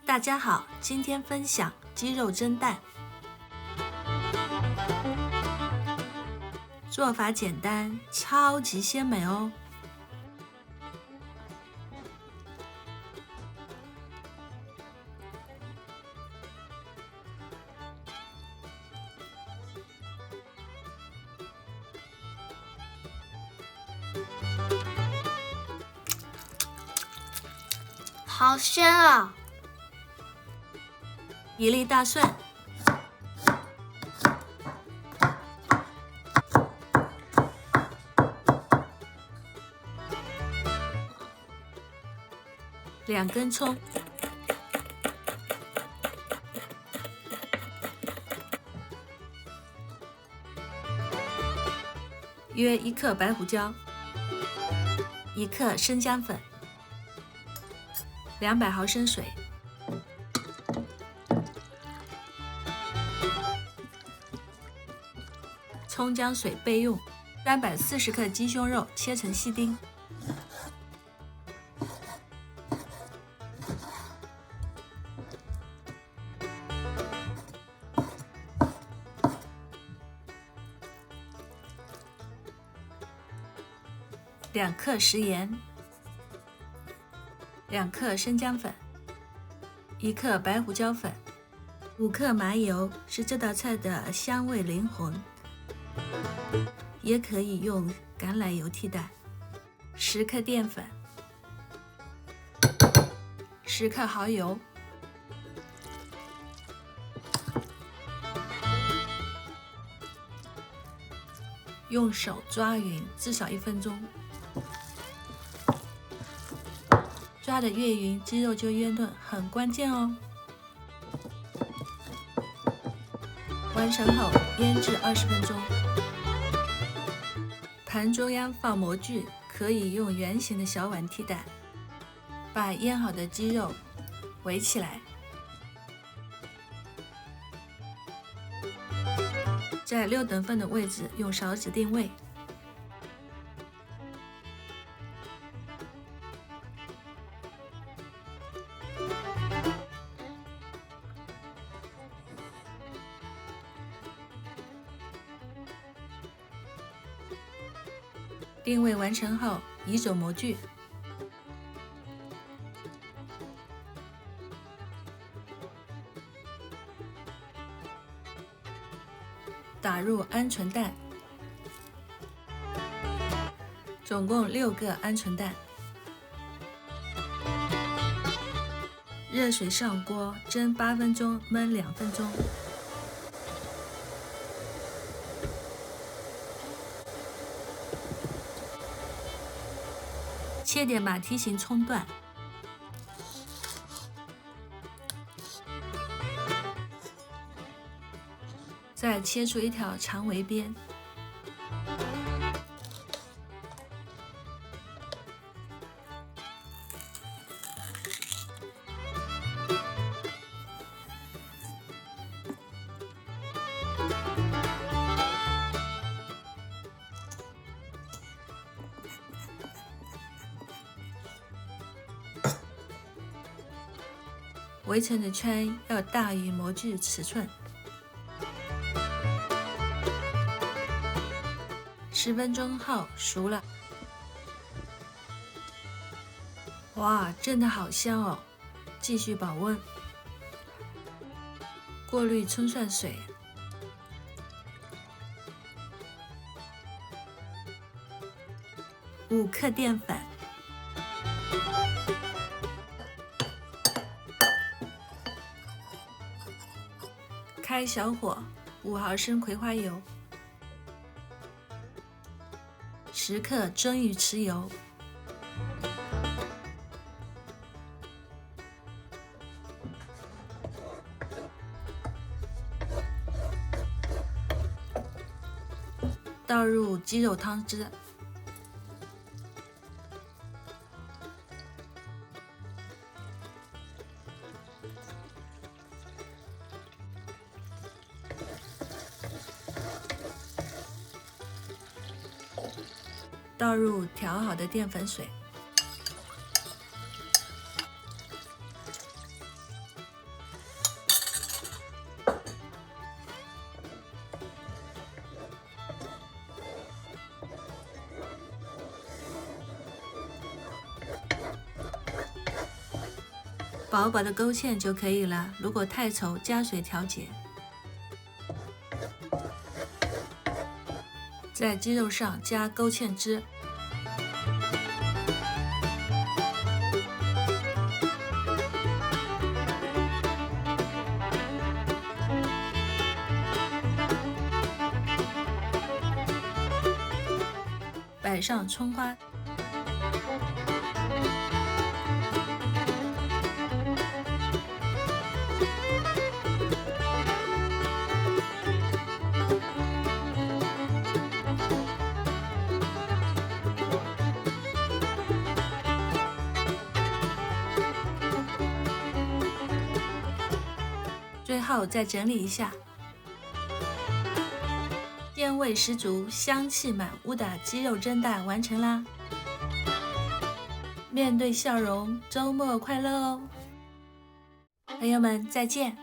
大家好，今天分享鸡肉蒸蛋。做法简单，超级鲜美哦。好鲜啊！1粒大蒜，2根葱，约1克白胡椒，1克生姜粉，200毫升水，葱姜水备用。340克鸡胸肉切成细丁，2克食盐，2克生姜粉，1克白胡椒粉，5克麻油是这道菜的香味灵魂，也可以用橄榄油替代。10克淀粉，10克蚝油，用手抓匀至少1分钟，抓得越匀，鸡肉就越嫩，很关键哦。完成后腌制20分钟。盘中央放模具，可以用圆形的小碗替代。把腌好的鸡肉围起来，在6等份的位置用勺子定位。定位完成后，移走模具，打入鹌鹑蛋，总共6个鹌鹑蛋。热水上锅，蒸8分钟，焖2分钟。切点马蹄形葱段，再切出1条长围边，围成的圈要大于模具尺寸。10分钟后熟了，哇，蒸得好香哦！继续保温，过滤葱蒜水，5克淀粉。开小火，5毫升葵花油，10克蒸鱼豉油，倒入鸡肉汤汁，倒入调好的淀粉水，薄薄的勾芡就可以了，如果太稠，加水调节。在鸡肉上加勾芡汁，摆上葱花，最后再整理一下。鲜味十足、香气满屋的鸡肉蒸蛋完成啦！面对笑容，周末快乐哦！朋友们，再见。